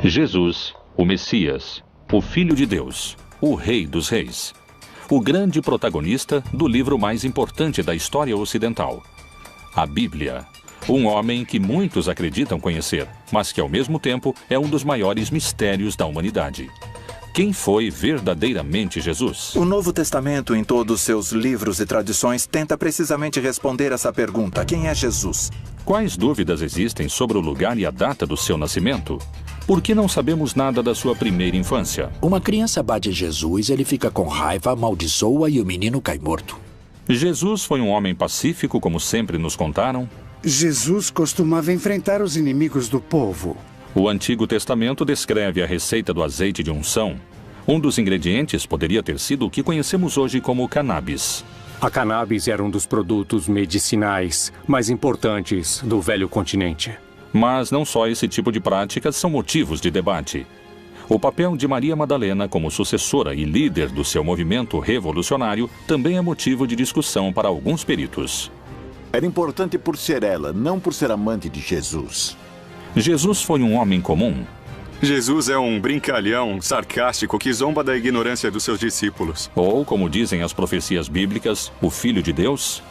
Jesus, o Messias, o Filho de Deus, o Rei dos Reis. O grande protagonista do livro mais importante da história ocidental, a Bíblia. Um homem que muitos acreditam conhecer, mas que ao mesmo tempo é um dos maiores mistérios da humanidade. Quem foi verdadeiramente Jesus? O Novo Testamento, em todos seus livros e tradições, tenta precisamente responder essa pergunta: quem é Jesus? Quais dúvidas existem sobre o lugar e a data do seu nascimento? Por que não sabemos nada da sua primeira infância? Uma criança bate em Jesus, ele fica com raiva, amaldiçoa e o menino cai morto. Jesus foi um homem pacífico, como sempre nos contaram? Jesus costumava enfrentar os inimigos do povo. O Antigo Testamento descreve a receita do azeite de unção. Um dos ingredientes poderia ter sido o que conhecemos hoje como cannabis. A cannabis era um dos produtos medicinais mais importantes do velho continente. Mas não só esse tipo de práticas são motivos de debate. O papel de Maria Madalena como sucessora e líder do seu movimento revolucionário também é motivo de discussão para alguns peritos. Era importante por ser ela, não por ser amante de Jesus. Jesus foi um homem comum? Jesus é um brincalhão sarcástico que zomba da ignorância dos seus discípulos. Ou, como dizem as profecias bíblicas, o Filho de Deus?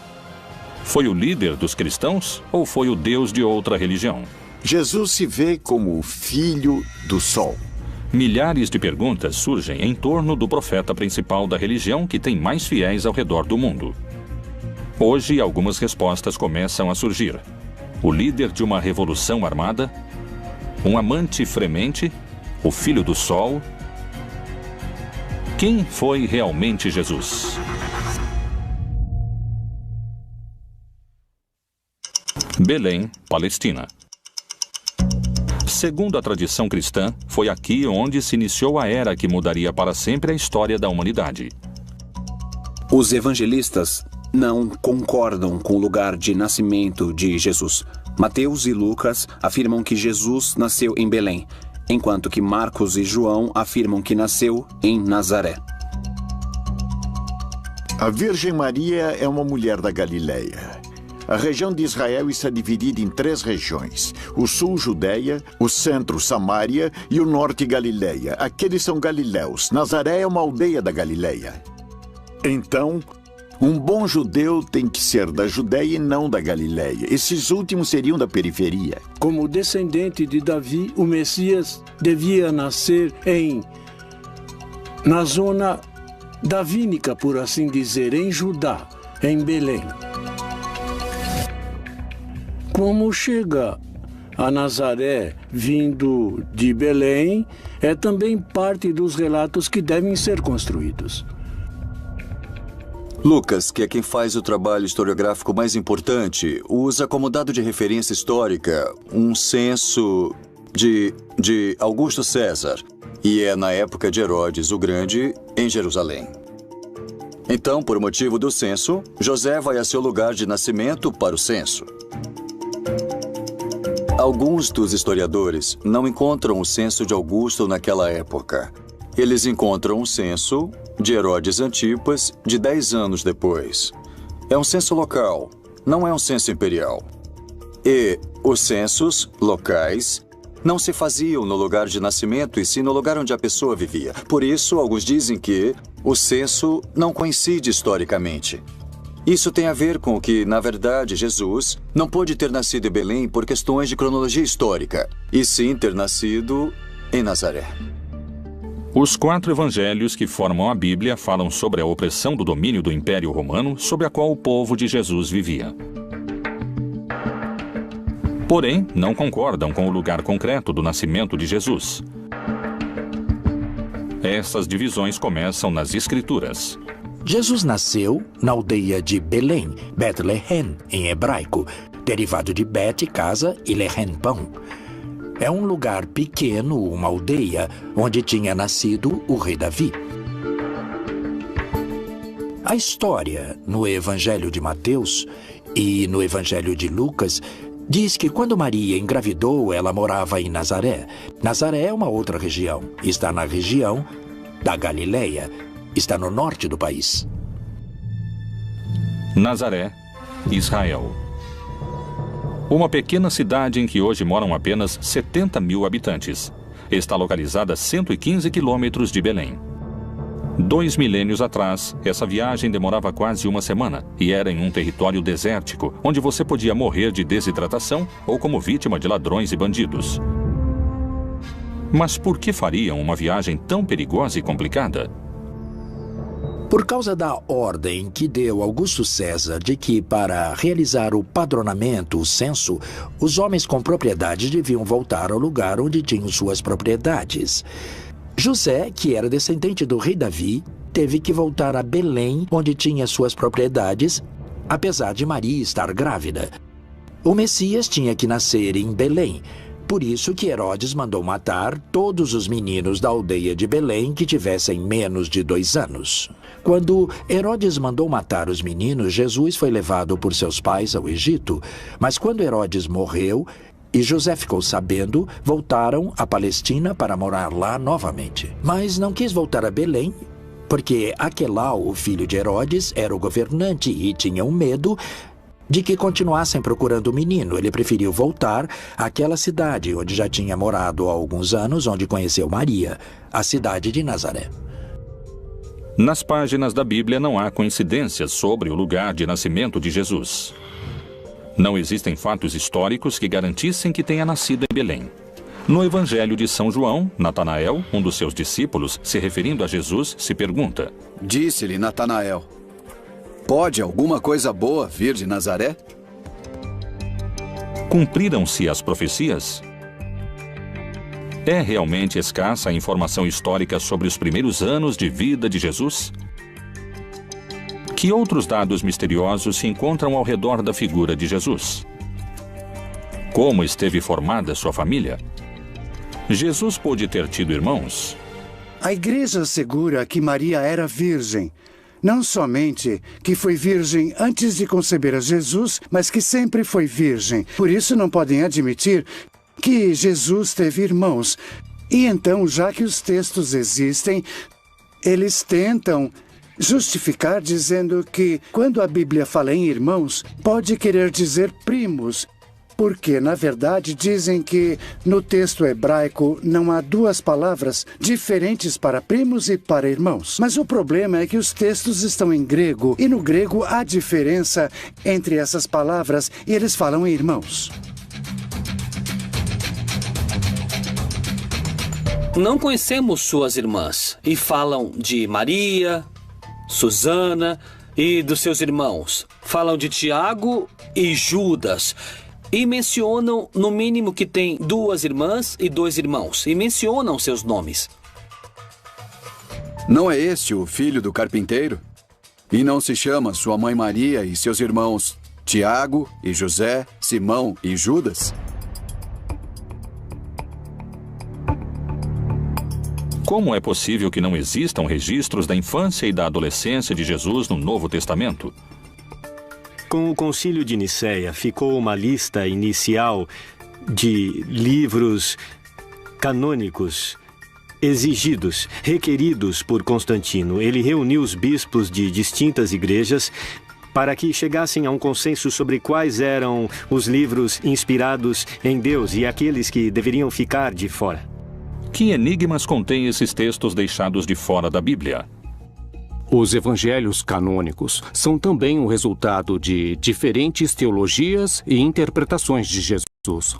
Foi o líder dos cristãos ou foi o Deus de outra religião? Jesus se vê como o Filho do Sol. Milhares de perguntas surgem em torno do profeta principal da religião que tem mais fiéis ao redor do mundo. Hoje, algumas respostas começam a surgir. O líder de uma revolução armada? Um amante fremente? O Filho do Sol? Quem foi realmente Jesus? Belém, Palestina. Segundo a tradição cristã, foi aqui onde se iniciou a era que mudaria para sempre a história da humanidade. Os evangelistas não concordam com o lugar de nascimento de Jesus. Mateus e Lucas afirmam que Jesus nasceu em Belém, enquanto que Marcos e João afirmam que nasceu em Nazaré. A Virgem Maria é uma mulher da Galileia. A região de Israel está dividida em 3 regiões: o sul, Judeia, o centro, Samaria e o norte, Galileia. Aqueles são galileus. Nazaré é uma aldeia da Galileia. Então, um bom judeu tem que ser da Judeia e não da Galileia. Esses últimos seriam da periferia. Como descendente de Davi, o Messias devia nascer na zona davínica, por assim dizer, em Judá, em Belém. Como chega a Nazaré vindo de Belém, é também parte dos relatos que devem ser construídos. Lucas, que é quem faz o trabalho historiográfico mais importante, usa como dado de referência histórica um censo de Augusto César, e é na época de Herodes o Grande, em Jerusalém. Então, por motivo do censo, José vai a seu lugar de nascimento para o censo. Alguns dos historiadores não encontram o censo de Augusto naquela época. Eles encontram o censo de Herodes Antipas de 10 anos depois. É um censo local, não é um censo imperial. E os censos locais não se faziam no lugar de nascimento e sim no lugar onde a pessoa vivia. Por isso, alguns dizem que o censo não coincide historicamente. Isso tem a ver com que, na verdade, Jesus não pôde ter nascido em Belém por questões de cronologia histórica, e sim ter nascido em Nazaré. Os 4 evangelhos que formam a Bíblia falam sobre a opressão do domínio do Império Romano sobre a qual o povo de Jesus vivia. Porém, não concordam com o lugar concreto do nascimento de Jesus. Essas divisões começam nas Escrituras. Jesus nasceu na aldeia de Belém, Bethlehem, em hebraico, derivado de Bet, casa, e Lehem, pão. É um lugar pequeno, uma aldeia, onde tinha nascido o rei Davi. A história no Evangelho de Mateus e no Evangelho de Lucas diz que quando Maria engravidou, ela morava em Nazaré. Nazaré é uma outra região. Está na região da Galileia. Está no norte do país. Nazaré, Israel. Uma pequena cidade em que hoje moram apenas 70 mil habitantes. está localizada a 115 quilômetros de Belém. 2 milênios atrás, essa viagem demorava quase uma semana e era em um território desértico, onde você podia morrer de desidratação ou como vítima de ladrões e bandidos. Mas por que fariam uma viagem tão perigosa e complicada? Por causa da ordem que deu Augusto César de que, para realizar o padronamento, o censo, os homens com propriedades deviam voltar ao lugar onde tinham suas propriedades. José, que era descendente do rei Davi, teve que voltar a Belém, onde tinha suas propriedades, apesar de Maria estar grávida. O Messias tinha que nascer em Belém. Por isso que Herodes mandou matar todos os meninos da aldeia de Belém que tivessem menos de 2 anos. Quando Herodes mandou matar os meninos, Jesus foi levado por seus pais ao Egito. Mas quando Herodes morreu e José ficou sabendo, voltaram à Palestina para morar lá novamente. Mas não quis voltar a Belém, porque Aquelau, o filho de Herodes, era o governante e tinha um medo de que continuassem procurando o menino. Ele preferiu voltar àquela cidade onde já tinha morado há alguns anos, onde conheceu Maria, a cidade de Nazaré. Nas páginas da Bíblia não há coincidências sobre o lugar de nascimento de Jesus. Não existem fatos históricos que garantissem que tenha nascido em Belém. No Evangelho de São João, Natanael, um dos seus discípulos, se referindo a Jesus, se pergunta: Disse-lhe Natanael: Pode alguma coisa boa vir de Nazaré? Cumpriram-se as profecias? É realmente escassa a informação histórica sobre os primeiros anos de vida de Jesus? Que outros dados misteriosos se encontram ao redor da figura de Jesus? Como esteve formada sua família? Jesus pôde ter tido irmãos? A igreja assegura que Maria era virgem. Não somente que foi virgem antes de conceber a Jesus, mas que sempre foi virgem. Por isso não podem admitir que Jesus teve irmãos. E então, já que os textos existem, eles tentam justificar dizendo que, quando a Bíblia fala em irmãos, pode querer dizer primos. Porque, na verdade, dizem que no texto hebraico não há 2 palavras diferentes para primos e para irmãos. Mas o problema é que os textos estão em grego, e no grego há diferença entre essas palavras, e eles falam em irmãos. Não conhecemos suas irmãs, e falam de Maria, Susana e dos seus irmãos. Falam de Tiago e Judas. E mencionam, no mínimo, que tem 2 irmãs e 2 irmãos. E mencionam seus nomes. Não é este o filho do carpinteiro? E não se chama sua mãe Maria e seus irmãos Tiago e José, Simão e Judas? Como é possível que não existam registros da infância e da adolescência de Jesus no Novo Testamento? Com o Concílio de Nicéia, ficou uma lista inicial de livros canônicos exigidos, requeridos por Constantino. Ele reuniu os bispos de distintas igrejas para que chegassem a um consenso sobre quais eram os livros inspirados em Deus e aqueles que deveriam ficar de fora. Que enigmas contêm esses textos deixados de fora da Bíblia? Os evangelhos canônicos são também o resultado de diferentes teologias e interpretações de Jesus.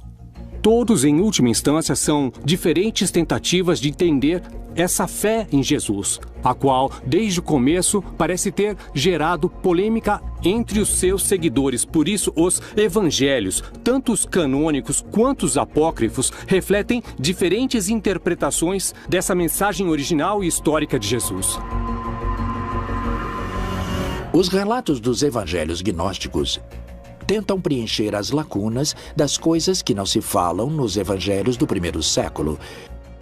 Todos, em última instância, são diferentes tentativas de entender essa fé em Jesus, a qual, desde o começo, parece ter gerado polêmica entre os seus seguidores. Por isso, os evangelhos, tanto os canônicos quanto os apócrifos, refletem diferentes interpretações dessa mensagem original e histórica de Jesus. Os relatos dos evangelhos gnósticos tentam preencher as lacunas das coisas que não se falam nos evangelhos do 1º século.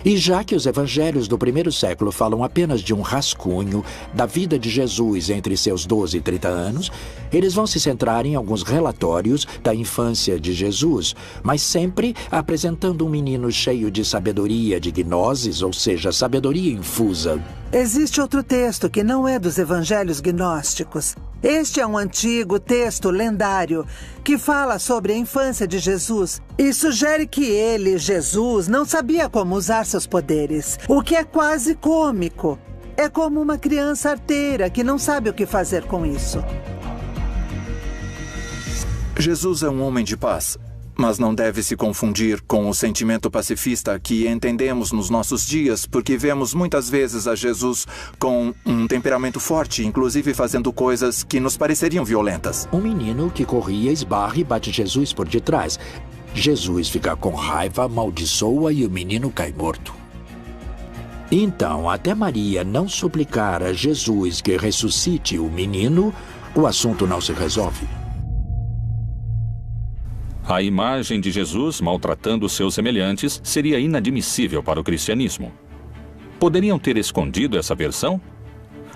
E já que os evangelhos do 1º século falam apenas de um rascunho da vida de Jesus entre seus 12 e 30 anos, eles vão se centrar em alguns relatórios da infância de Jesus, mas sempre apresentando um menino cheio de sabedoria de gnoses, ou seja, sabedoria infusa. Existe outro texto que não é dos evangelhos gnósticos, Este é um antigo texto lendário que fala sobre a infância de Jesus e sugere que ele, Jesus, não sabia como usar seus poderes, o que é quase cômico. É como uma criança arteira que não sabe o que fazer com isso. Jesus é um homem de paz, mas não deve se confundir com o sentimento pacifista que entendemos nos nossos dias, porque vemos muitas vezes a Jesus com um temperamento forte, inclusive fazendo coisas que nos pareceriam violentas. Um menino que corria, esbarra e bate Jesus por detrás. Jesus fica com raiva, amaldiçoa e o menino cai morto. Então, até Maria não suplicar a Jesus que ressuscite o menino, o assunto não se resolve. A imagem de Jesus maltratando seus semelhantes seria inadmissível para o cristianismo. Poderiam ter escondido essa versão?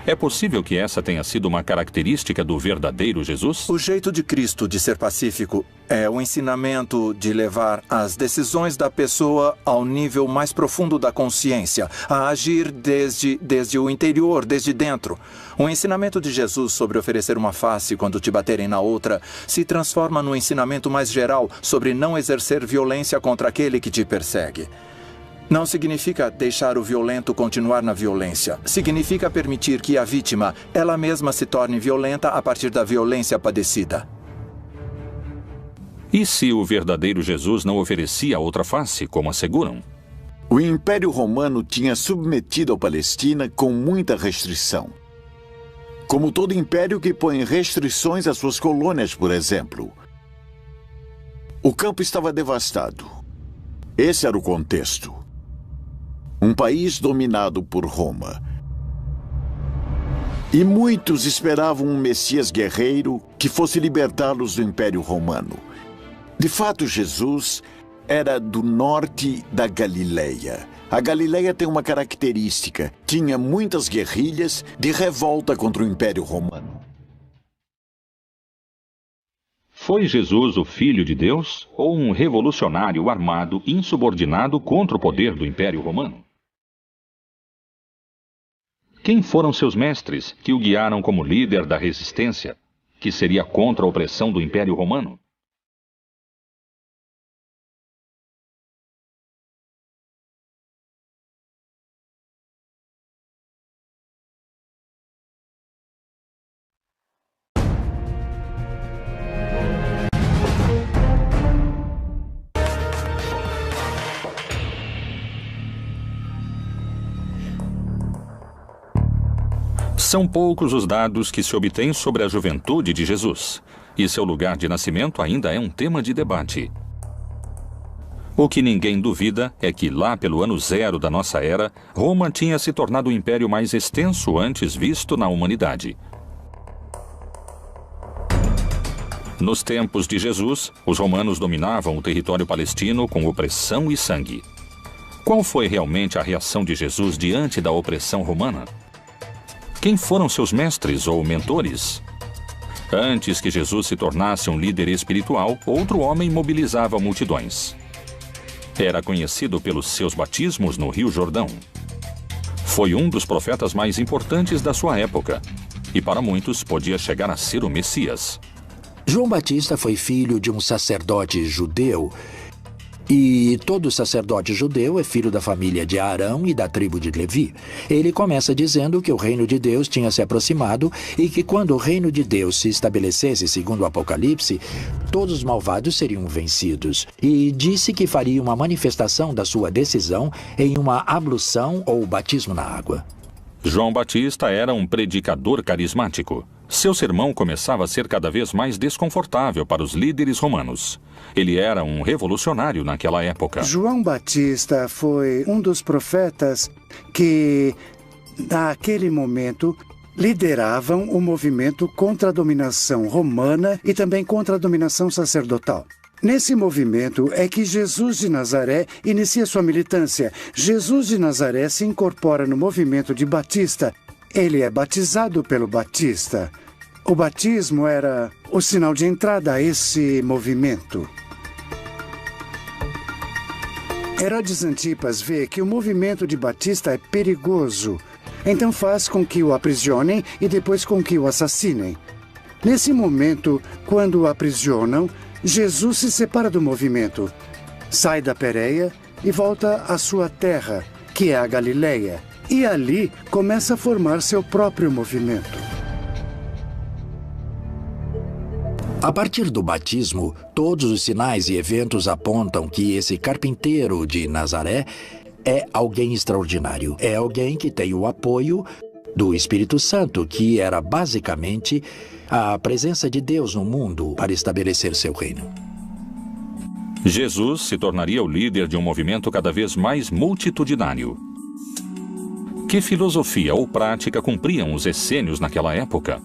É possível que essa tenha sido uma característica do verdadeiro Jesus? O jeito de Cristo de ser pacífico é o ensinamento de levar as decisões da pessoa ao nível mais profundo da consciência, a agir desde o interior, desde dentro. O ensinamento de Jesus sobre oferecer uma face quando te baterem na outra se transforma no ensinamento mais geral sobre não exercer violência contra aquele que te persegue. Não significa deixar o violento continuar na violência. Significa permitir que a vítima, ela mesma, se torne violenta a partir da violência padecida. E se o verdadeiro Jesus não oferecia outra face, como asseguram? O Império Romano tinha submetido a Palestina com muita restrição. Como todo império que põe restrições às suas colônias, por exemplo. O campo estava devastado. Esse era o contexto. Um país dominado por Roma. E muitos esperavam um Messias guerreiro que fosse libertá-los do Império Romano. De fato, Jesus era do norte da Galileia. A Galileia tem uma característica: tinha muitas guerrilhas de revolta contra o Império Romano. Foi Jesus o Filho de Deus ou um revolucionário armado insubordinado contra o poder do Império Romano? Quem foram seus mestres que o guiaram como líder da resistência, que seria contra a opressão do Império Romano? São poucos os dados que se obtêm sobre a juventude de Jesus, e seu lugar de nascimento ainda é um tema de debate. O que ninguém duvida é que lá pelo ano 0 da nossa era, Roma tinha se tornado o império mais extenso antes visto na humanidade. Nos tempos de Jesus, os romanos dominavam o território palestino com opressão e sangue. Qual foi realmente a reação de Jesus diante da opressão romana? Quem foram seus mestres ou mentores? Antes que Jesus se tornasse um líder espiritual, outro homem mobilizava multidões. Era conhecido pelos seus batismos no Rio Jordão. Foi um dos profetas mais importantes da sua época, e para muitos podia chegar a ser o Messias. João Batista foi filho de um sacerdote judeu. E todo sacerdote judeu é filho da família de Arão e da tribo de Levi. Ele começa dizendo que o reino de Deus tinha se aproximado e que quando o reino de Deus se estabelecesse, segundo o Apocalipse, todos os malvados seriam vencidos. E disse que faria uma manifestação da sua decisão em uma ablução ou batismo na água. João Batista era um predicador carismático. Seu sermão começava a ser cada vez mais desconfortável para os líderes romanos. Ele era um revolucionário naquela época. João Batista foi um dos profetas que, naquele momento, lideravam o movimento contra a dominação romana e também contra a dominação sacerdotal. Nesse movimento é que Jesus de Nazaré inicia sua militância. Jesus de Nazaré se incorpora no movimento de Batista. Ele é batizado pelo Batista. O batismo era o sinal de entrada a esse movimento. Herodes Antipas vê que o movimento de Batista é perigoso. Então faz com que o aprisionem e depois com que o assassinem. Nesse momento, quando o aprisionam, Jesus se separa do movimento, sai da Pérea e volta à sua terra, que é a Galileia, e ali começa a formar seu próprio movimento. A partir do batismo, todos os sinais e eventos apontam que esse carpinteiro de Nazaré é alguém extraordinário. É alguém que tem o apoio do Espírito Santo, que era basicamente a presença de Deus no mundo para estabelecer seu reino. Jesus se tornaria o líder de um movimento cada vez mais multitudinário. Que filosofia ou prática cumpriam os essênios naquela época?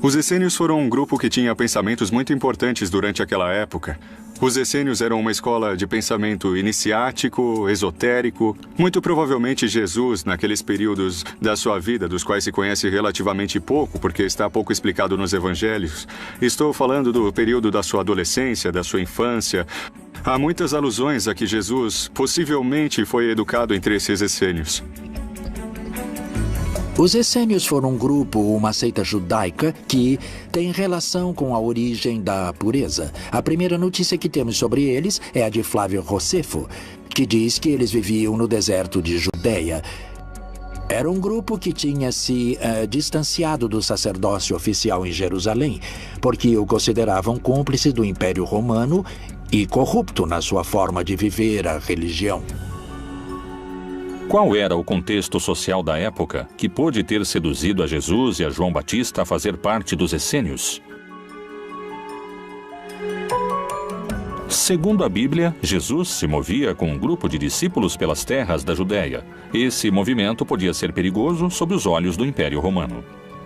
Os essênios foram um grupo que tinha pensamentos muito importantes durante aquela época. Os essênios eram uma escola de pensamento iniciático, esotérico. Muito provavelmente Jesus, naqueles períodos da sua vida, dos quais se conhece relativamente pouco, porque está pouco explicado nos evangelhos. Estou falando do período da sua adolescência, da sua infância. Há muitas alusões a que Jesus possivelmente foi educado entre esses essênios. Os essênios foram um grupo, uma seita judaica, que tem relação com a origem da pureza. A primeira notícia que temos sobre eles é a de Flávio Josefo, que diz que eles viviam no deserto de Judeia. Era um grupo que tinha se distanciado do sacerdócio oficial em Jerusalém, porque o consideravam cúmplice do Império Romano e corrupto na sua forma de viver a religião. Qual era o contexto social da época que pôde ter seduzido a Jesus e a João Batista a fazer parte dos essênios? Segundo a Bíblia, Jesus se movia com um grupo de discípulos pelas terras da Judéia. Esse movimento podia ser perigoso sob os olhos do Império Romano.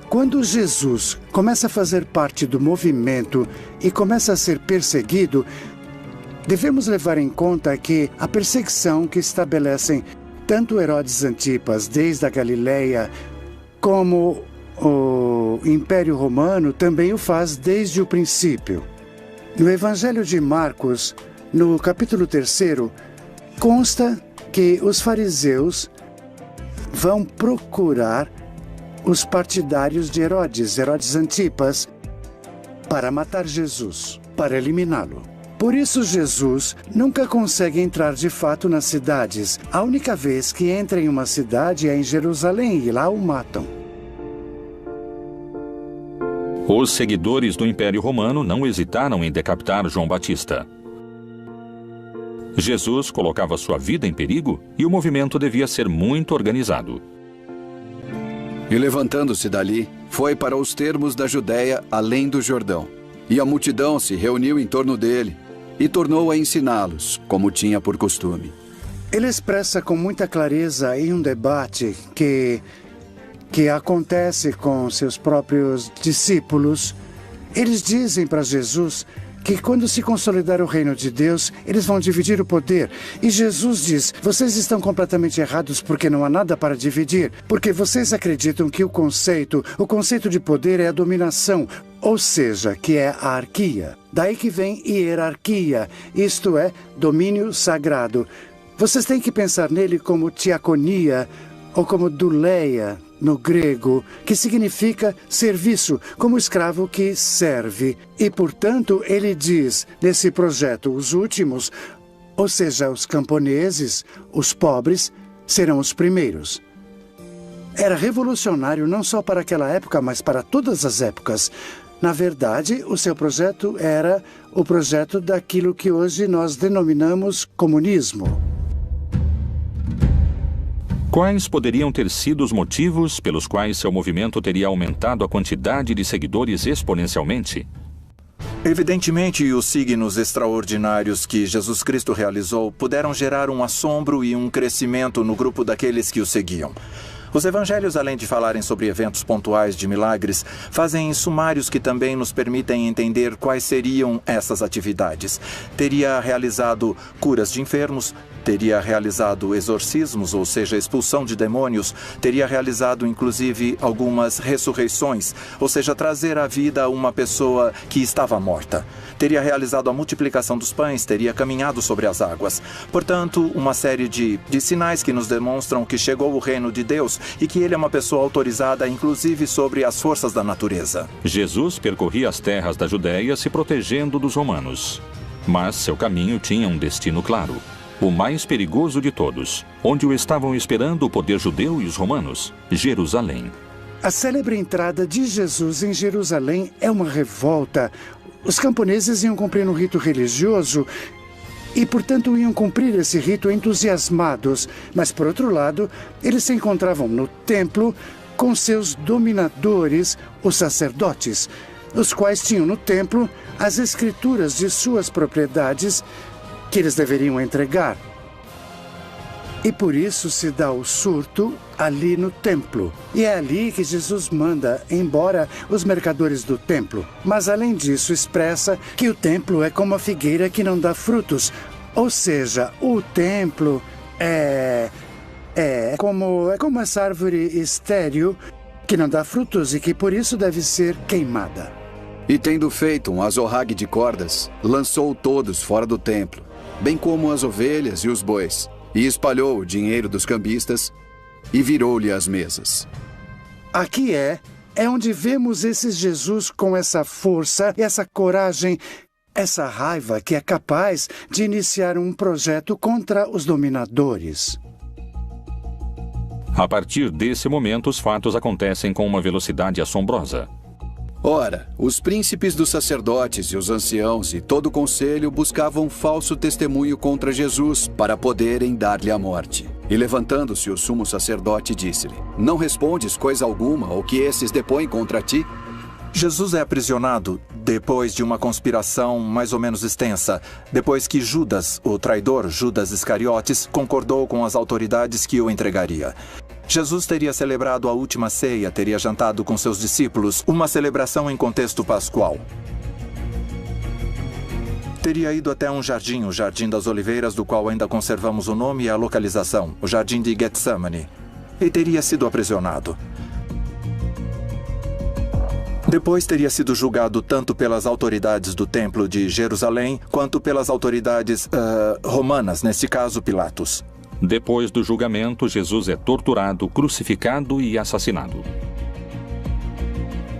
Quando Jesus começa a fazer parte do movimento e começa a ser perseguido, devemos levar em conta que a perseguição que estabelecem tanto Herodes Antipas, desde a Galileia, como o Império Romano também o faz desde o princípio. No Evangelho de Marcos, no capítulo 3, consta que os fariseus vão procurar os partidários de Herodes Antipas, para matar Jesus, para eliminá-lo. Por isso, Jesus nunca consegue entrar de fato nas cidades. A única vez que entra em uma cidade é em Jerusalém e lá o matam. Os seguidores do Império Romano não hesitaram em decapitar João Batista. Jesus colocava sua vida em perigo e o movimento devia ser muito organizado. E levantando-se dali, foi para os termos da Judéia, além do Jordão. E a multidão se reuniu em torno dele e tornou a ensiná-los, como tinha por costume. Ele expressa com muita clareza em um debate que acontece com seus próprios discípulos. Eles dizem para Jesus que quando se consolidar o reino de Deus, eles vão dividir o poder. E Jesus diz, vocês estão completamente errados porque não há nada para dividir. Porque vocês acreditam que o conceito de poder é a dominação, ou seja, que é a arquia. Daí que vem hierarquia, isto é, domínio sagrado. Vocês têm que pensar nele como diaconia ou como douleia, no grego, que significa serviço, como escravo que serve. E, portanto, ele diz, nesse projeto, os últimos, ou seja, os camponeses, os pobres, serão os primeiros. Era revolucionário não só para aquela época, mas para todas as épocas. Na verdade, o seu projeto era o projeto daquilo que hoje nós denominamos comunismo. Quais poderiam ter sido os motivos pelos quais seu movimento teria aumentado a quantidade de seguidores exponencialmente? Evidentemente, os signos extraordinários que Jesus Cristo realizou puderam gerar um assombro e um crescimento no grupo daqueles que o seguiam. Os evangelhos, além de falarem sobre eventos pontuais de milagres, fazem sumários que também nos permitem entender quais seriam essas atividades. Teria realizado curas de enfermos, teria realizado exorcismos, ou seja, expulsão de demônios, teria realizado inclusive algumas ressurreições, ou seja, trazer à vida uma pessoa que estava morta. Teria realizado a multiplicação dos pães, teria caminhado sobre as águas. Portanto, uma série de sinais que nos demonstram que chegou o reino de Deus e que ele é uma pessoa autorizada, inclusive sobre as forças da natureza. Jesus percorria as terras da Judéia se protegendo dos romanos. Mas seu caminho tinha um destino claro. O mais perigoso de todos, onde o estavam esperando o poder judeu e os romanos, Jerusalém. A célebre entrada de Jesus em Jerusalém é uma revolta. Os camponeses iam cumprir um rito religioso e, portanto, iam cumprir esse rito entusiasmados. Mas, por outro lado, eles se encontravam no templo com seus dominadores, os sacerdotes, os quais tinham no templo as escrituras de suas propriedades que eles deveriam entregar. E por isso se dá o surto ali no templo. E é ali que Jesus manda embora os mercadores do templo. Mas além disso expressa que o templo é como a figueira que não dá frutos. Ou seja, o templo é como essa árvore estéril que não dá frutos e que por isso deve ser queimada. E tendo feito um azorrague de cordas, lançou todos fora do templo, bem como as ovelhas e os bois, e espalhou o dinheiro dos cambistas e virou-lhe as mesas. Aqui é onde vemos esse Jesus com essa força, essa coragem, essa raiva que é capaz de iniciar um projeto contra os dominadores. A partir desse momento, os fatos acontecem com uma velocidade assombrosa. Ora, os príncipes dos sacerdotes e os anciãos e todo o conselho buscavam falso testemunho contra Jesus para poderem dar-lhe a morte. E levantando-se o sumo sacerdote disse-lhe: Não respondes coisa alguma ao que esses depõem contra ti? Jesus é aprisionado depois de uma conspiração mais ou menos extensa, depois que Judas, o traidor Judas Iscariotes, concordou com as autoridades que o entregaria. Jesus teria celebrado a última ceia, teria jantado com seus discípulos, uma celebração em contexto pascual. Teria ido até um jardim, o Jardim das Oliveiras, do qual ainda conservamos o nome e a localização, o Jardim de Getsemane, e teria sido aprisionado. Depois teria sido julgado tanto pelas autoridades do Templo de Jerusalém, quanto pelas autoridades romanas, neste caso Pilatos. Depois do julgamento, Jesus é torturado, crucificado e assassinado.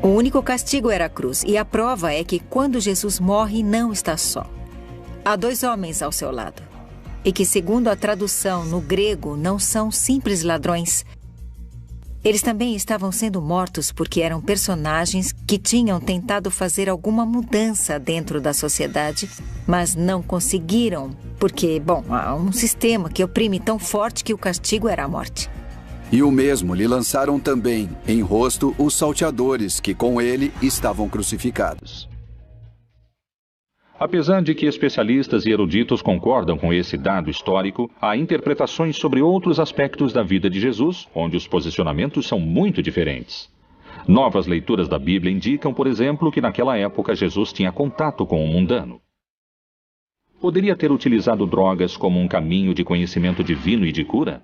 O único castigo era a cruz, e a prova é que quando Jesus morre, não está só. Há 2 homens ao seu lado, e que, segundo a tradução no grego, não são simples ladrões. Eles também estavam sendo mortos porque eram personagens que tinham tentado fazer alguma mudança dentro da sociedade, mas não conseguiram, porque, há um sistema que oprime tão forte que o castigo era a morte. E o mesmo lhe lançaram também em rosto os salteadores que com ele estavam crucificados. Apesar de que especialistas e eruditos concordam com esse dado histórico, há interpretações sobre outros aspectos da vida de Jesus, onde os posicionamentos são muito diferentes. Novas leituras da Bíblia indicam, por exemplo, que naquela época Jesus tinha contato com o mundano. Poderia ter utilizado drogas como um caminho de conhecimento divino e de cura?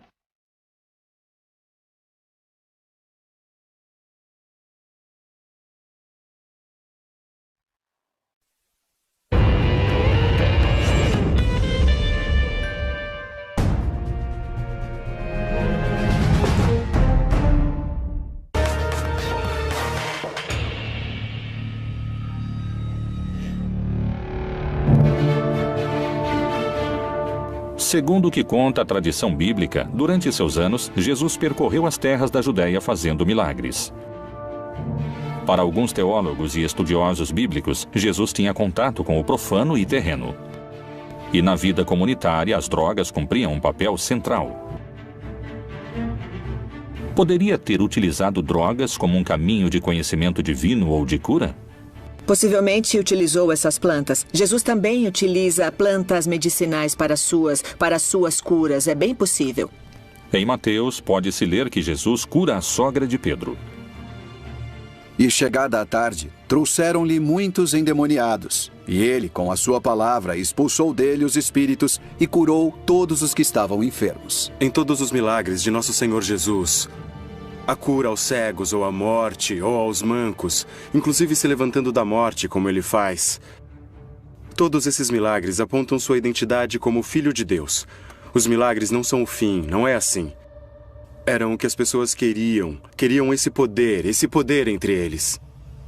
Segundo o que conta a tradição bíblica, durante seus anos, Jesus percorreu as terras da Judéia fazendo milagres. Para alguns teólogos e estudiosos bíblicos, Jesus tinha contato com o profano e terreno. E na vida comunitária, as drogas cumpriam um papel central. Poderia ter utilizado drogas como um caminho de conhecimento divino ou de cura? Possivelmente utilizou essas plantas. Jesus também utiliza plantas medicinais para suas curas. É bem possível. Em Mateus, pode-se ler que Jesus cura a sogra de Pedro. E chegada a tarde, trouxeram-lhe muitos endemoniados. E ele, com a sua palavra, expulsou dele os espíritos e curou todos os que estavam enfermos. Em todos os milagres de nosso Senhor Jesus, a cura aos cegos ou à morte ou aos mancos, inclusive se levantando da morte, como ele faz, todos esses milagres apontam sua identidade como Filho de Deus. Os milagres não são o fim, não é assim. Eram o que as pessoas queriam esse poder entre eles.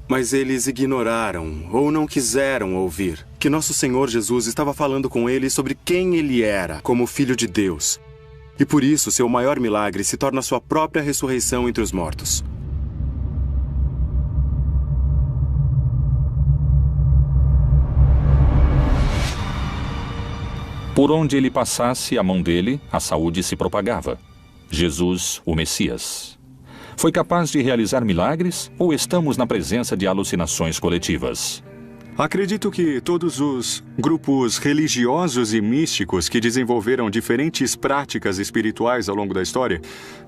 Mas eles ignoraram ou não quiseram ouvir que nosso Senhor Jesus estava falando com eles sobre quem ele era como Filho de Deus. E por isso, seu maior milagre se torna sua própria ressurreição entre os mortos. Por onde ele passasse a mão dele, a saúde se propagava. Jesus, o Messias. Foi capaz de realizar milagres ou estamos na presença de alucinações coletivas? Acredito que todos os grupos religiosos e místicos que desenvolveram diferentes práticas espirituais ao longo da história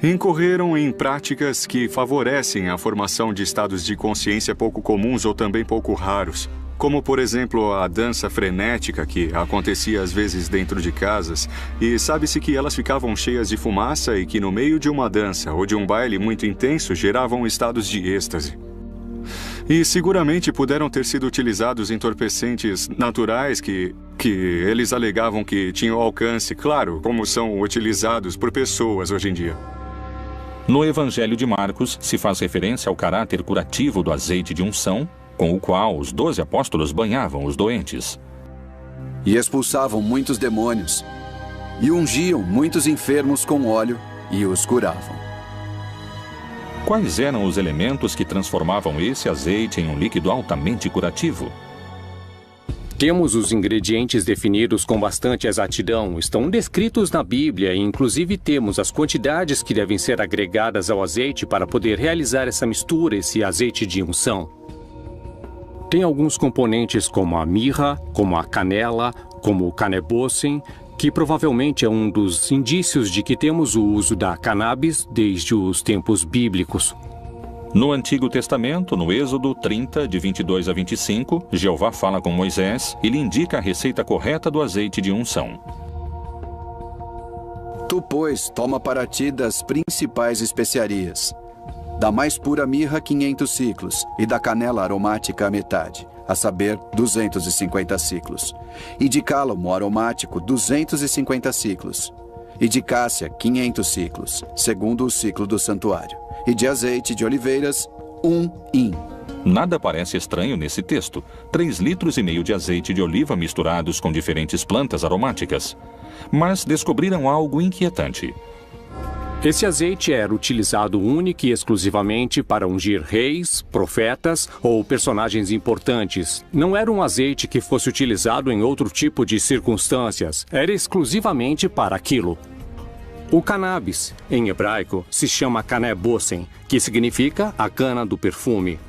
incorreram em práticas que favorecem a formação de estados de consciência pouco comuns ou também pouco raros. Como, por exemplo, a dança frenética que acontecia às vezes dentro de casas, e sabe-se que elas ficavam cheias de fumaça e que no meio de uma dança ou de um baile muito intenso geravam estados de êxtase. E seguramente puderam ter sido utilizados entorpecentes naturais que eles alegavam que tinham alcance, claro, como são utilizados por pessoas hoje em dia. No Evangelho de Marcos se faz referência ao caráter curativo do azeite de unção, com o qual os 12 apóstolos banhavam os doentes. E expulsavam muitos demônios, e ungiam muitos enfermos com óleo, e os curavam. Quais eram os elementos que transformavam esse azeite em um líquido altamente curativo? Temos os ingredientes definidos com bastante exatidão, estão descritos na Bíblia e inclusive temos as quantidades que devem ser agregadas ao azeite para poder realizar essa mistura, esse azeite de unção. Tem alguns componentes como a mirra, como a canela, como o canebossem, que provavelmente é um dos indícios de que temos o uso da cannabis desde os tempos bíblicos. No Antigo Testamento, no Êxodo 30, de 22 a 25, Jeová fala com Moisés e lhe indica a receita correta do azeite de unção. Tu, pois, toma para ti das principais especiarias. Da mais pura mirra, 500 ciclos, e da canela aromática a metade, a saber, 250 ciclos. E de cálamo aromático, 250 ciclos. E de cássia, 500 ciclos, segundo o ciclo do santuário. E de azeite de oliveiras, 1 hin. Nada parece estranho nesse texto. 3,5 litros de azeite de oliva misturados com diferentes plantas aromáticas. Mas descobriram algo inquietante. Esse azeite era utilizado única e exclusivamente para ungir reis, profetas ou personagens importantes. Não era um azeite que fosse utilizado em outro tipo de circunstâncias. Era exclusivamente para aquilo. O cannabis, em hebraico, se chama canebossem, que significa a cana do perfume.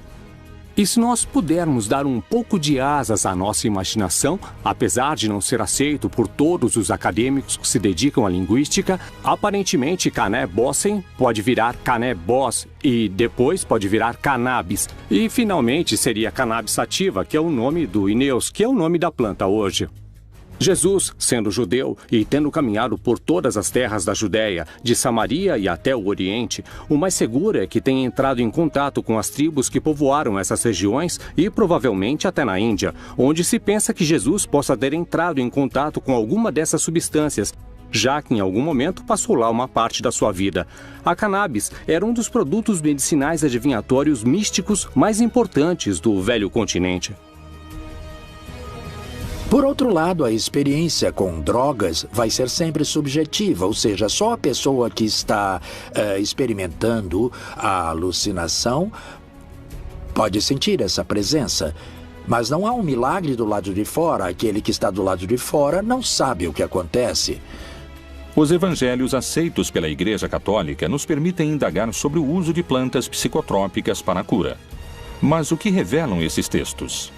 E se nós pudermos dar um pouco de asas à nossa imaginação, apesar de não ser aceito por todos os acadêmicos que se dedicam à linguística, aparentemente canebossem pode virar canebós e depois pode virar cannabis. E finalmente seria cannabis sativa, que é o nome do ineus, que é o nome da planta hoje. Jesus, sendo judeu e tendo caminhado por todas as terras da Judéia, de Samaria e até o Oriente, o mais seguro é que tenha entrado em contato com as tribos que povoaram essas regiões e provavelmente até na Índia, onde se pensa que Jesus possa ter entrado em contato com alguma dessas substâncias, já que em algum momento passou lá uma parte da sua vida. A cannabis era um dos produtos medicinais adivinhatórios místicos mais importantes do velho continente. Por outro lado, a experiência com drogas vai ser sempre subjetiva, ou seja, só a pessoa que está experimentando a alucinação pode sentir essa presença. Mas não há um milagre do lado de fora. Aquele que está do lado de fora não sabe o que acontece. Os evangelhos aceitos pela Igreja Católica nos permitem indagar sobre o uso de plantas psicotrópicas para a cura. Mas o que revelam esses textos?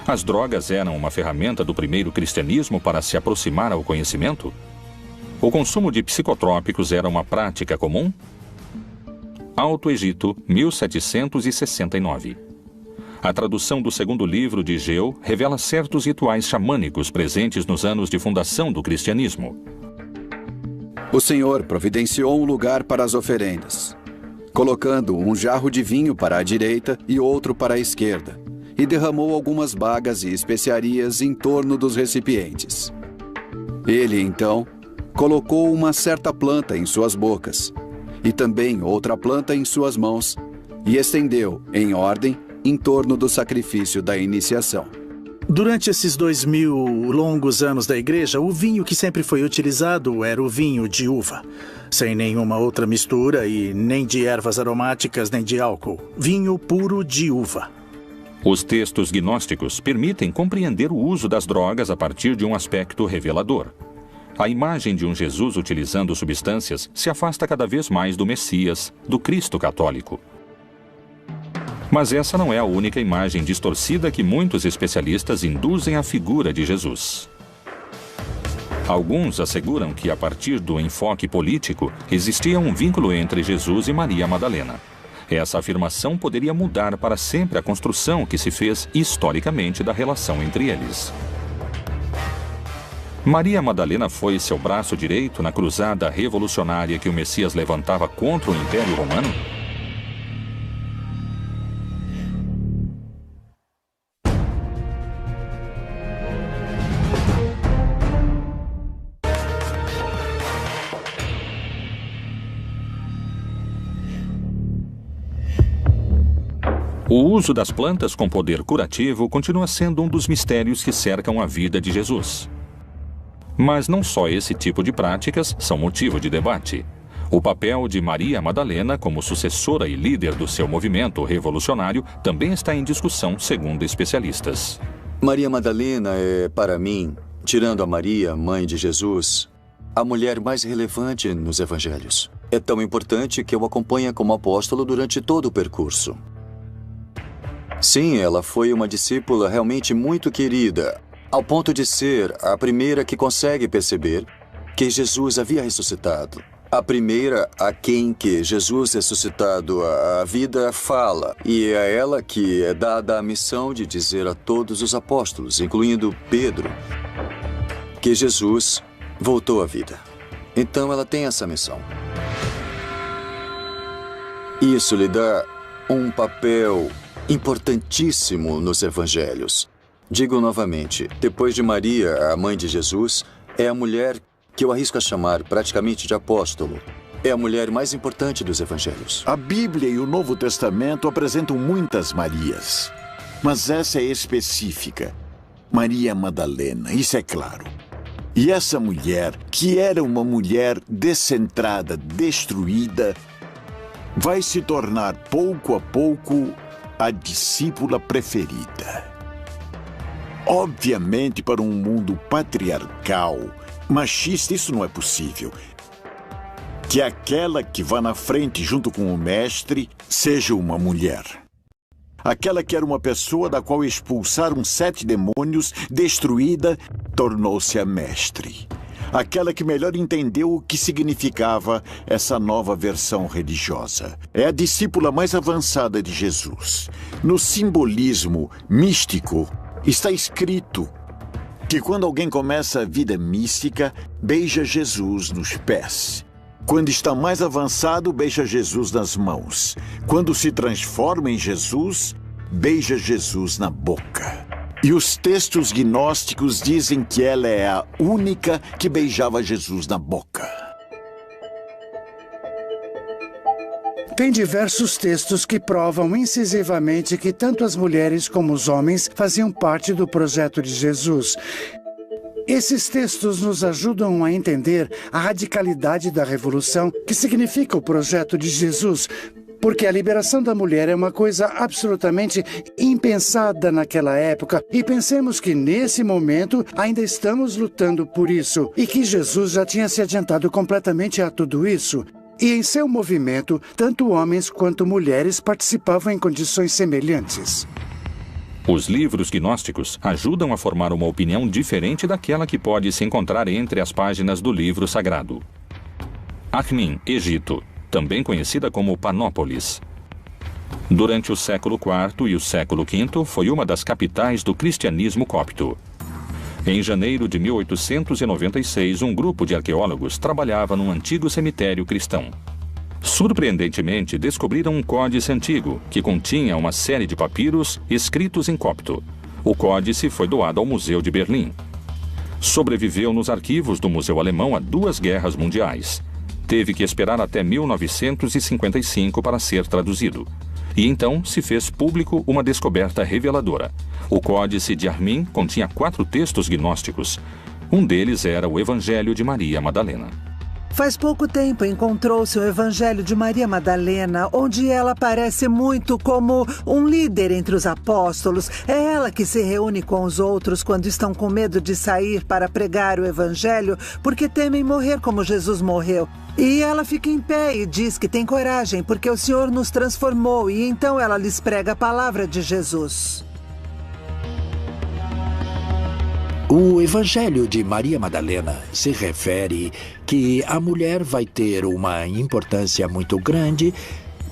As drogas eram uma ferramenta do primeiro cristianismo para se aproximar ao conhecimento? O consumo de psicotrópicos era uma prática comum? Alto Egito, 1769. A tradução do segundo livro de Geu revela certos rituais xamânicos presentes nos anos de fundação do cristianismo. O Senhor providenciou um lugar para as oferendas, colocando um jarro de vinho para a direita e outro para a esquerda, e derramou algumas bagas e especiarias em torno dos recipientes. Ele, então, colocou uma certa planta em suas bocas, e também outra planta em suas mãos, e estendeu, em ordem, em torno do sacrifício da iniciação. Durante esses 2000 longos anos da igreja, o vinho que sempre foi utilizado era o vinho de uva, sem nenhuma outra mistura e nem de ervas aromáticas nem de álcool. Vinho puro de uva. Os textos gnósticos permitem compreender o uso das drogas a partir de um aspecto revelador. A imagem de um Jesus utilizando substâncias se afasta cada vez mais do Messias, do Cristo católico. Mas essa não é a única imagem distorcida que muitos especialistas induzem à figura de Jesus. Alguns asseguram que, a partir do enfoque político, existia um vínculo entre Jesus e Maria Madalena. Essa afirmação poderia mudar para sempre a construção que se fez historicamente da relação entre eles. Maria Madalena foi seu braço direito na cruzada revolucionária que o Messias levantava contra o Império Romano? O uso das plantas com poder curativo continua sendo um dos mistérios que cercam a vida de Jesus. Mas não só esse tipo de práticas são motivo de debate. O papel de Maria Madalena como sucessora e líder do seu movimento revolucionário também está em discussão, segundo especialistas. Maria Madalena é, para mim, tirando a Maria, mãe de Jesus, a mulher mais relevante nos evangelhos. É tão importante que eu acompanho como apóstolo durante todo o percurso. Sim, ela foi uma discípula realmente muito querida, ao ponto de ser a primeira que consegue perceber que Jesus havia ressuscitado. A primeira a quem que Jesus ressuscitado a vida fala, e é a ela que é dada a missão de dizer a todos os apóstolos, incluindo Pedro, que Jesus voltou à vida. Então ela tem essa missão. Isso lhe dá um papel importantíssimo nos evangelhos. Digo novamente, depois de Maria, a mãe de Jesus, é a mulher que eu arrisco a chamar praticamente de apóstolo. É a mulher mais importante dos evangelhos. A Bíblia e o Novo Testamento apresentam muitas Marias, mas essa é específica. Maria Madalena, isso é claro. E essa mulher, que era uma mulher descentrada, destruída, vai se tornar pouco a pouco a discípula preferida. Obviamente, para um mundo patriarcal, machista, isso não é possível. Que aquela que vá na frente junto com o mestre seja uma mulher. Aquela que era uma pessoa da qual expulsaram 7 demônios, destruída, tornou-se a mestre. Aquela que melhor entendeu o que significava essa nova versão religiosa. É a discípula mais avançada de Jesus. No simbolismo místico, está escrito que quando alguém começa a vida mística, beija Jesus nos pés. Quando está mais avançado, beija Jesus nas mãos. Quando se transforma em Jesus, beija Jesus na boca. E os textos gnósticos dizem que ela é a única que beijava Jesus na boca. Tem diversos textos que provam incisivamente que tanto as mulheres como os homens faziam parte do projeto de Jesus. Esses textos nos ajudam a entender a radicalidade da revolução que significa o projeto de Jesus, porque a liberação da mulher é uma coisa absolutamente impensada naquela época. E pensemos que, nesse momento, ainda estamos lutando por isso. E que Jesus já tinha se adiantado completamente a tudo isso. E em seu movimento, tanto homens quanto mulheres participavam em condições semelhantes. Os livros gnósticos ajudam a formar uma opinião diferente daquela que pode se encontrar entre as páginas do livro sagrado. Akhmin, Egito, também conhecida como Panópolis. Durante o século IV e o século V, foi uma das capitais do cristianismo copto. Em janeiro de 1896, um grupo de arqueólogos trabalhava num antigo cemitério cristão. Surpreendentemente, descobriram um códice antigo, que continha uma série de papiros escritos em copto. O códice foi doado ao Museu de Berlim. Sobreviveu nos arquivos do Museu Alemão a 2 guerras mundiais. Teve que esperar até 1955 para ser traduzido. E então se fez público uma descoberta reveladora. O Códice de Armin continha 4 textos gnósticos. Um deles era o Evangelho de Maria Madalena. Faz pouco tempo encontrou-se o Evangelho de Maria Madalena, onde ela aparece muito como um líder entre os apóstolos. É ela que se reúne com os outros quando estão com medo de sair para pregar o Evangelho, porque temem morrer como Jesus morreu. E ela fica em pé e diz que tem coragem, porque o Senhor nos transformou, e então ela lhes prega a palavra de Jesus. O Evangelho de Maria Madalena se refere que a mulher vai ter uma importância muito grande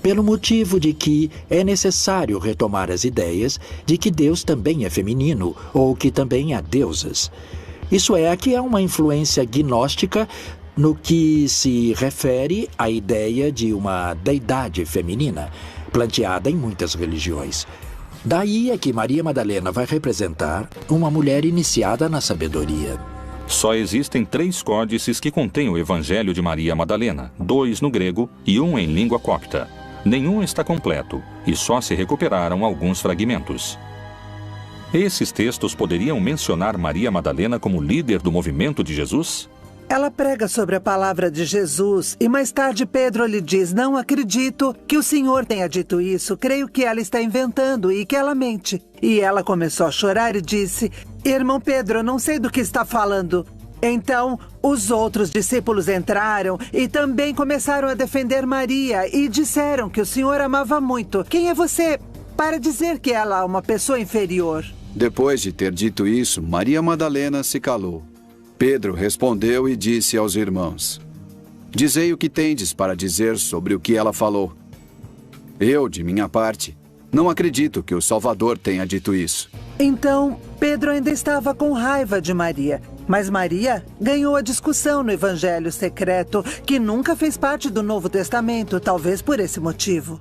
pelo motivo de que é necessário retomar as ideias de que Deus também é feminino ou que também há deusas. Isso é, aqui há uma influência gnóstica no que se refere à ideia de uma deidade feminina, planteada em muitas religiões. Daí é que Maria Madalena vai representar uma mulher iniciada na sabedoria. Só existem 3 códices que contêm o Evangelho de Maria Madalena, 2 no grego e 1 em língua copta. Nenhum está completo e só se recuperaram alguns fragmentos. Esses textos poderiam mencionar Maria Madalena como líder do movimento de Jesus? Ela prega sobre a palavra de Jesus e mais tarde Pedro lhe diz: não acredito que o Senhor tenha dito isso, creio que ela está inventando e que ela mente. E ela começou a chorar e disse: irmão Pedro, eu não sei do que está falando. Então, os outros discípulos entraram e também começaram a defender Maria e disseram que o Senhor amava muito. Quem é você para dizer que ela é uma pessoa inferior? Depois de ter dito isso, Maria Madalena se calou. Pedro respondeu e disse aos irmãos: dizei o que tendes para dizer sobre o que ela falou. Eu, de minha parte, não acredito que o Salvador tenha dito isso. Então, Pedro ainda estava com raiva de Maria. Mas Maria ganhou a discussão no Evangelho secreto, que nunca fez parte do Novo Testamento, talvez por esse motivo.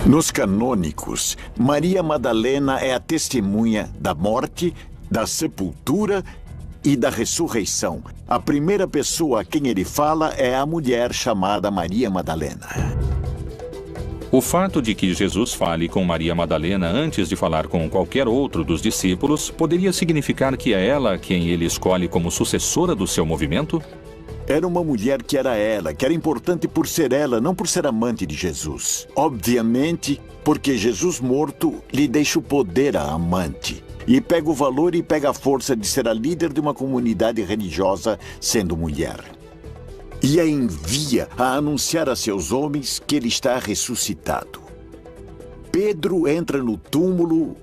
Nos canônicos, Maria Madalena é a testemunha da morte, da sepultura e da ressurreição. A primeira pessoa a quem ele fala é a mulher chamada Maria Madalena. O fato de que Jesus fale com Maria Madalena antes de falar com qualquer outro dos discípulos poderia significar que é ela quem ele escolhe como sucessora do seu movimento? Era uma mulher que era importante por ser ela, não por ser amante de Jesus. Obviamente, porque Jesus morto lhe deixa o poder à amante. E pega o valor e pega a força de ser a líder de uma comunidade religiosa sendo mulher. E a envia a anunciar a seus homens que ele está ressuscitado. Pedro entra no túmulo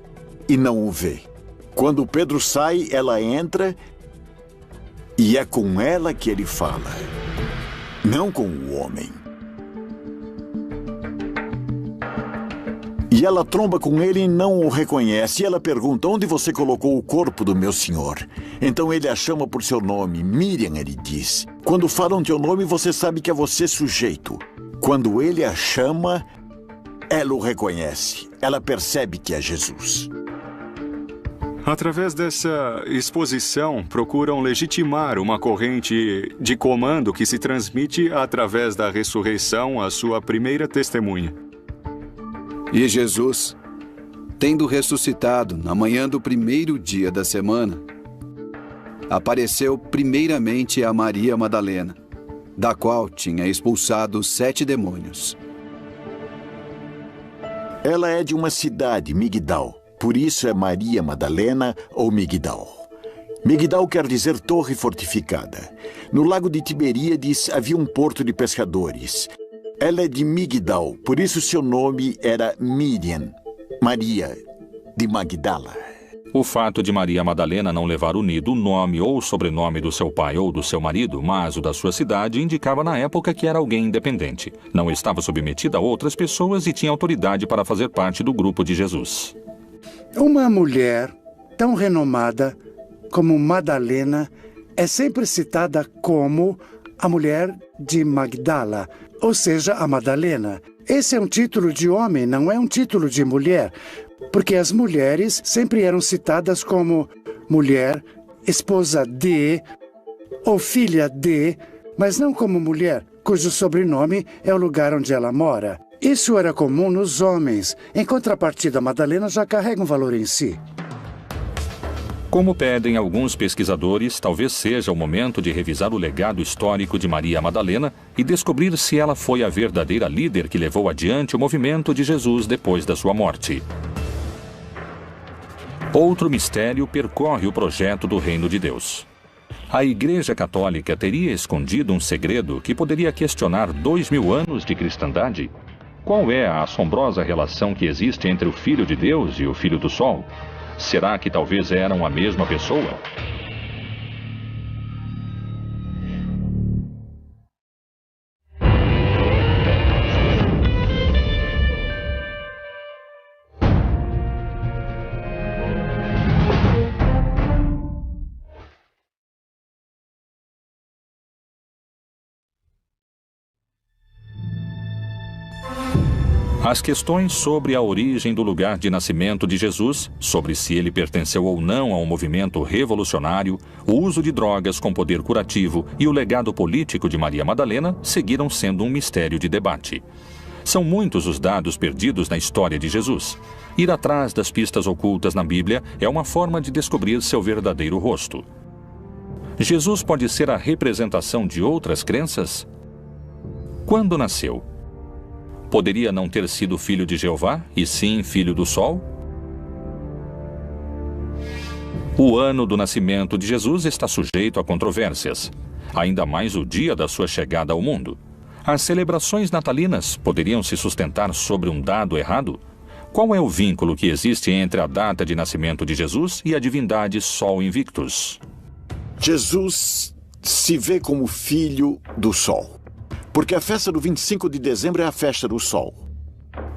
e não o vê. Quando Pedro sai, ela entra e é com ela que ele fala, não com o homem. E ela tromba com ele e não o reconhece. E ela pergunta: onde você colocou o corpo do meu senhor? Então ele a chama por seu nome. Miriam, ele diz. Quando falam teu nome, você sabe que é você sujeito. Quando ele a chama, ela o reconhece. Ela percebe que é Jesus. Através dessa exposição, procuram legitimar uma corrente de comando que se transmite através da ressurreição à sua primeira testemunha. E Jesus, tendo ressuscitado na manhã do primeiro dia da semana, apareceu primeiramente a Maria Madalena, da qual tinha expulsado 7 demônios. Ela é de uma cidade, Migdal. Por isso é Maria Madalena ou Migdal. Migdal quer dizer torre fortificada. No lago de Tiberíades havia um porto de pescadores. Ela é de Migdal, por isso seu nome era Miriam, Maria de Magdala. O fato de Maria Madalena não levar unido o nome ou sobrenome do seu pai ou do seu marido, mas o da sua cidade, indicava na época que era alguém independente. Não estava submetida a outras pessoas e tinha autoridade para fazer parte do grupo de Jesus. Uma mulher tão renomada como Madalena é sempre citada como a mulher de Magdala, ou seja, a Madalena. Esse é um título de homem, não é um título de mulher, porque as mulheres sempre eram citadas como mulher, esposa de ou filha de, mas não como mulher, cujo sobrenome é o lugar onde ela mora. Isso era comum nos homens. Em contrapartida, Madalena já carrega um valor em si. Como pedem alguns pesquisadores, talvez seja o momento de revisar o legado histórico de Maria Madalena e descobrir se ela foi a verdadeira líder que levou adiante o movimento de Jesus depois da sua morte. Outro mistério percorre o projeto do Reino de Deus. A Igreja Católica teria escondido um segredo que poderia questionar 2000 anos de cristandade? Qual é a assombrosa relação que existe entre o Filho de Deus e o Filho do Sol? Será que talvez eram a mesma pessoa? As questões sobre a origem do lugar de nascimento de Jesus, sobre se ele pertenceu ou não a um movimento revolucionário, o uso de drogas com poder curativo e o legado político de Maria Madalena seguiram sendo um mistério de debate. São muitos os dados perdidos na história de Jesus. Ir atrás das pistas ocultas na Bíblia é uma forma de descobrir seu verdadeiro rosto. Jesus pode ser a representação de outras crenças? Quando nasceu? Poderia não ter sido filho de Jeová, e sim filho do Sol? O ano do nascimento de Jesus está sujeito a controvérsias, ainda mais o dia da sua chegada ao mundo. As celebrações natalinas poderiam se sustentar sobre um dado errado? Qual é o vínculo que existe entre a data de nascimento de Jesus e a divindade Sol Invictus? Jesus se vê como filho do Sol, porque a festa do 25 de dezembro é a festa do Sol.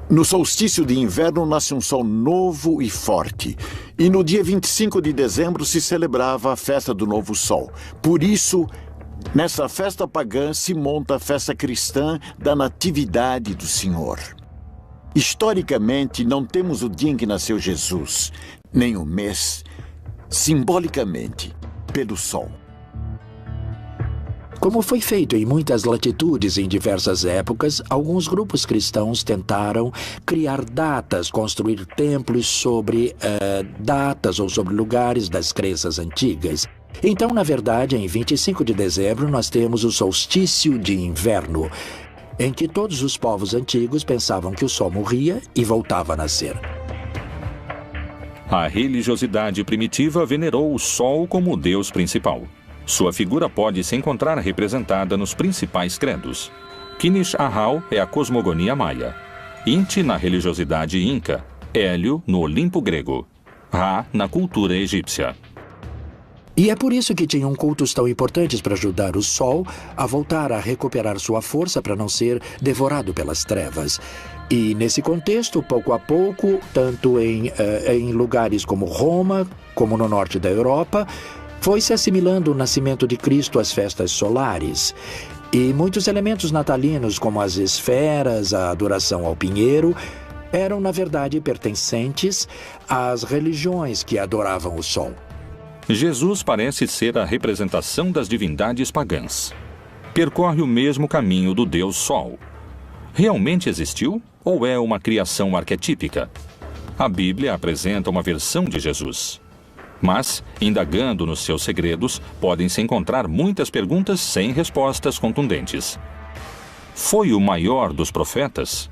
No solstício de inverno nasce um sol novo e forte, e no dia 25 de dezembro se celebrava a festa do novo Sol. Por isso, nessa festa pagã se monta a festa cristã da Natividade do Senhor. Historicamente, não temos o dia em que nasceu Jesus, nem o mês, simbolicamente, pelo Sol. Como foi feito em muitas latitudes em diversas épocas, alguns grupos cristãos tentaram criar datas, construir templos sobre datas ou sobre lugares das crenças antigas. Então, na verdade, em 25 de dezembro, nós temos o solstício de inverno, em que todos os povos antigos pensavam que o sol morria e voltava a nascer. A religiosidade primitiva venerou o Sol como o Deus principal. Sua figura pode se encontrar representada nos principais credos. Kinish Ahau é a cosmogonia maia, Inti na religiosidade inca, Hélio no Olimpo grego, Ra na cultura egípcia. E é por isso que tinham cultos tão importantes para ajudar o Sol a voltar a recuperar sua força para não ser devorado pelas trevas. E nesse contexto, pouco a pouco, tanto em lugares como Roma, como no norte da Europa, foi se assimilando o nascimento de Cristo às festas solares. E muitos elementos natalinos, como as esferas, a adoração ao pinheiro, eram, na verdade, pertencentes às religiões que adoravam o Sol. Jesus parece ser a representação das divindades pagãs. Percorre o mesmo caminho do Deus Sol. Realmente existiu ou é uma criação arquetípica? A Bíblia apresenta uma versão de Jesus. Mas, indagando nos seus segredos, podem-se encontrar muitas perguntas sem respostas contundentes. Foi o maior dos profetas?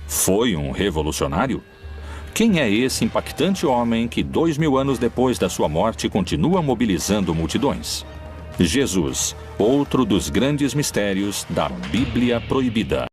Foi um revolucionário? Quem é esse impactante homem que 2000 anos depois da sua morte continua mobilizando multidões? Jesus, outro dos grandes mistérios da Bíblia Proibida.